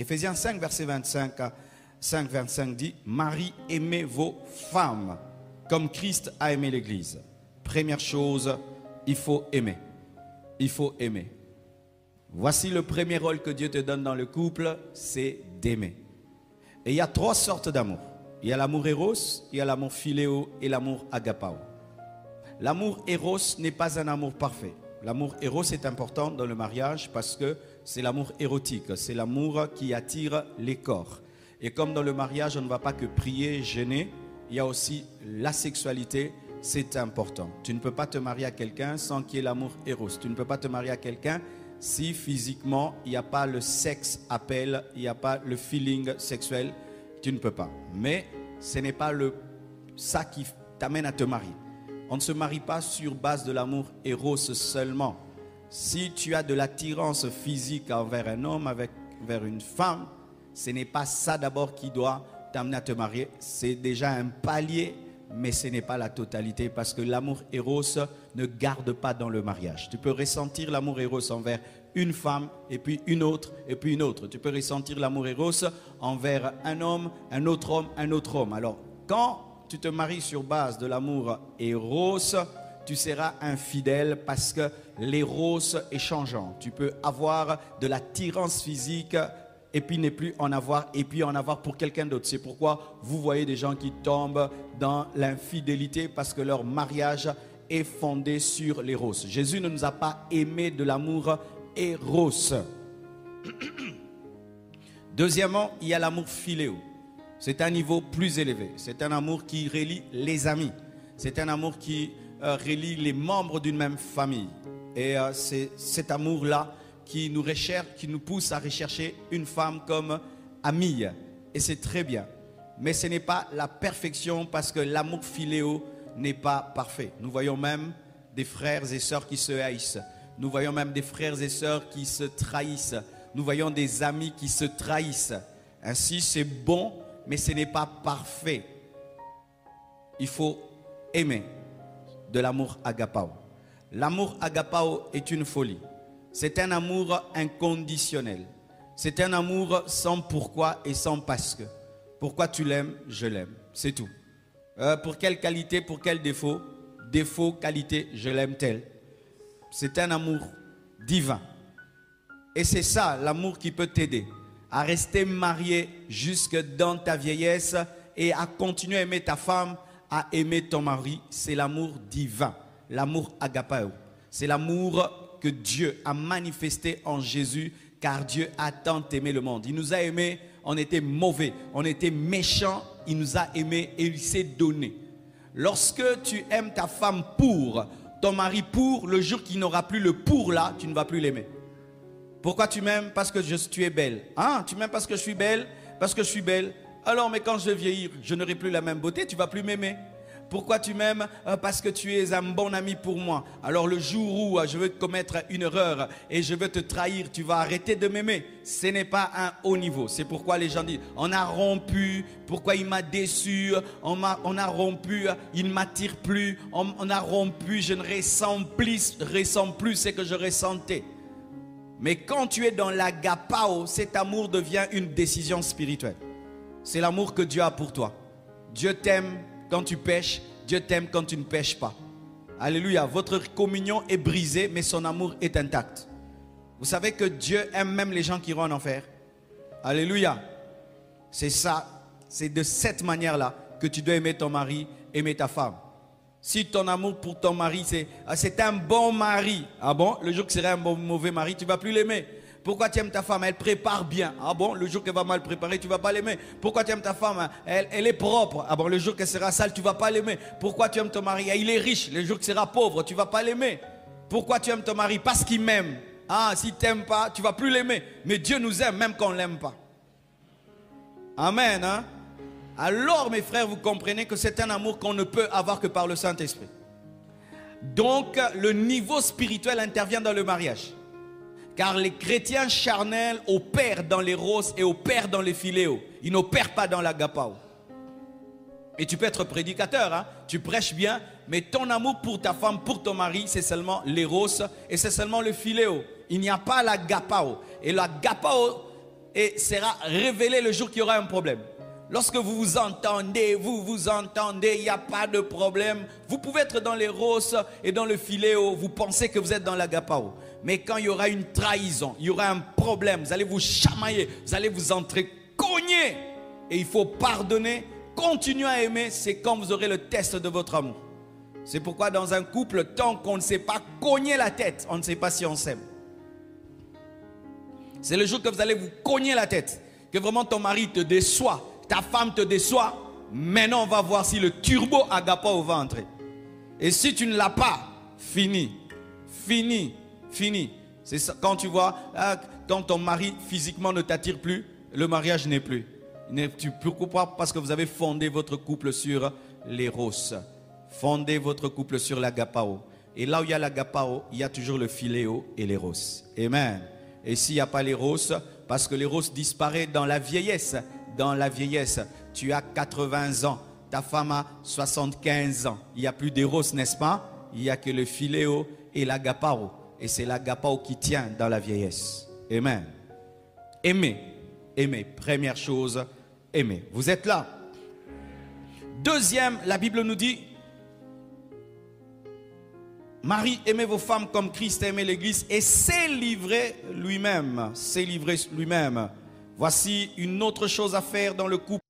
Éphésiens 5, verset 25, 5-25 dit, Marie, aimez vos femmes comme Christ a aimé l'Église. Première chose, il faut aimer. Il faut aimer. Voici le premier rôle que Dieu te donne dans le couple, c'est d'aimer. Et il y a 3 sortes d'amour. Il y a l'amour éros, il y a l'amour philéo et l'amour agapao. L'amour éros n'est pas un amour parfait. L'amour éros est important dans le mariage parce que c'est l'amour érotique. C'est l'amour qui attire les corps. Et comme dans le mariage, on ne va pas que prier, gêner, il y a aussi la sexualité, c'est important. Tu ne peux pas te marier à quelqu'un sans qu'il y ait l'amour éros. Tu ne peux pas te marier à quelqu'un si physiquement, il n'y a pas le sexe appel, il n'y a pas le feeling sexuel, tu ne peux pas. Mais ce n'est pas ça qui t'amène à te marier. On ne se marie pas sur base de l'amour éros seulement. Si tu as de l'attirance physique envers un homme, vers une femme, ce n'est pas ça d'abord qui doit t'amener à te marier. C'est déjà un palier, mais ce n'est pas la totalité parce que l'amour éros ne garde pas dans le mariage. Tu peux ressentir l'amour éros envers une femme et puis une autre et puis une autre. Tu peux ressentir l'amour éros envers un homme, un autre homme, un autre homme. Alors, quand tu te maries sur base de l'amour éros, tu seras infidèle parce que l'éros est changeant. Tu peux avoir de l'attirance physique et puis ne plus en avoir et puis en avoir pour quelqu'un d'autre. C'est pourquoi vous voyez des gens qui tombent dans l'infidélité parce que leur mariage est fondé sur l'éros. Jésus ne nous a pas aimé de l'amour éros. Deuxièmement, il y a l'amour philéo. C'est un niveau plus élevé. C'est un amour qui relie les amis. C'est un amour qui relie les membres d'une même famille. Et c'est cet amour-là qui nous pousse à rechercher une femme comme amie. Et c'est très bien. Mais ce n'est pas la perfection parce que l'amour philéo n'est pas parfait. Nous voyons même des frères et sœurs qui se haïssent. Nous voyons même des frères et sœurs qui se trahissent. Nous voyons des amis qui se trahissent. Ainsi, c'est bon, mais ce n'est pas parfait. Il faut aimer de l'amour agapao. L'amour agapao est une folie. C'est un amour inconditionnel. C'est un amour sans pourquoi et sans parce que. Pourquoi tu l'aimes, je l'aime. C'est tout. Pour quelle qualité, pour quel défaut? Défaut, qualité, je l'aime tel. C'est un amour divin. Et c'est ça, l'amour qui peut t'aider à rester marié jusque dans ta vieillesse et à continuer à aimer ta femme, à aimer ton mari. C'est l'amour divin, l'amour agapao. C'est l'amour que Dieu a manifesté en Jésus, car Dieu a tant aimé le monde. Il nous a aimés, on était mauvais, on était méchants, il nous a aimés et il s'est donné. Lorsque tu aimes ta femme pour, ton mari pour, le jour qu'il n'aura plus le pour là, tu ne vas plus l'aimer. Pourquoi tu m'aimes? Parce que tu es belle. Ah, tu m'aimes parce que je suis belle? Parce que je suis belle. Alors, mais quand je vais vieillir, je n'aurai plus la même beauté, tu ne vas plus m'aimer. Pourquoi tu m'aimes? Parce que tu es un bon ami pour moi. Alors le jour où je veux commettre une erreur et je veux te trahir, tu vas arrêter de m'aimer. Ce n'est pas un haut niveau. C'est pourquoi les gens disent, on a rompu, pourquoi il m'a déçu, on a rompu, il ne m'attire plus, on a rompu, je ne ressens plus ce que je ressentais. Mais quand tu es dans l'agapao, cet amour devient une décision spirituelle. C'est l'amour que Dieu a pour toi. Dieu t'aime quand tu pêches, Dieu t'aime quand tu ne pêches pas. Alléluia, votre communion est brisée, mais son amour est intact. Vous savez que Dieu aime même les gens qui iront en enfer. Alléluia. C'est ça, c'est de cette manière-là que tu dois aimer ton mari, aimer ta femme. Si ton amour pour ton mari, c'est un bon mari. Ah bon, le jour que sera un mauvais mari, tu ne vas plus l'aimer. Pourquoi tu aimes ta femme? Elle prépare bien. Ah bon, le jour qu'elle va mal préparer, tu ne vas pas l'aimer. Pourquoi tu aimes ta femme? Elle est propre. Ah bon, le jour qu'elle sera sale, tu ne vas pas l'aimer. Pourquoi tu aimes ton mari? Il est riche. Le jour qu'il sera pauvre, tu ne vas pas l'aimer. Pourquoi tu aimes ton mari? Parce qu'il m'aime. Ah, si tu n'aimes pas, tu ne vas plus l'aimer. Mais Dieu nous aime même quand on ne l'aime pas. Amen. Hein? Alors, mes frères, vous comprenez que c'est un amour qu'on ne peut avoir que par le Saint-Esprit. Donc, le niveau spirituel intervient dans le mariage. Car les chrétiens charnels opèrent dans les roses et opèrent dans les philéos. Ils n'opèrent pas dans l'agapao. Et tu peux être prédicateur, hein? Tu prêches bien, mais ton amour pour ta femme, pour ton mari, c'est seulement les roses et c'est seulement le philéo. Il n'y a pas l'agapao. Et l'agapao et sera révélé le jour qu'il y aura un problème. Lorsque vous vous entendez, il n'y a pas de problème. Vous pouvez être dans l'éros et dans le philéo, vous pensez que vous êtes dans l'agapao. Mais quand il y aura une trahison, il y aura un problème, vous allez vous chamailler, vous allez vous entrer cogner. Et il faut pardonner, continuer à aimer, c'est quand vous aurez le test de votre amour. C'est pourquoi dans un couple, tant qu'on ne sait pas cogner la tête, on ne sait pas si on s'aime. C'est le jour que vous allez vous cogner la tête, que vraiment ton mari te déçoit, ta femme te déçoit. Maintenant, on va voir si le turbo agapao va entrer. Et si tu ne l'as pas, fini. C'est ça, quand tu vois, quand ton mari physiquement ne t'attire plus, le mariage n'est plus. Pourquoi? Parce que vous avez fondé votre couple sur l'éros. Fondez votre couple sur l'agapao. Et là où il y a l'agapao, il y a toujours le philéo et l'éros. Amen. Et s'il n'y a pas l'éros, parce que l'éros disparaît dans la vieillesse. Dans la vieillesse, tu as 80 ans, ta femme a 75 ans. Il n'y a plus d'éros, n'est-ce pas? Il n'y a que le philéo et l'agapao. Et c'est l'agapao qui tient dans la vieillesse. Amen. Aimer. Première chose, aimer. Vous êtes là? Deuxième, la Bible nous dit, Marie, aimez vos femmes comme Christ a aimé l'Église et s'est livré lui-même. Voici une autre chose à faire dans le couple.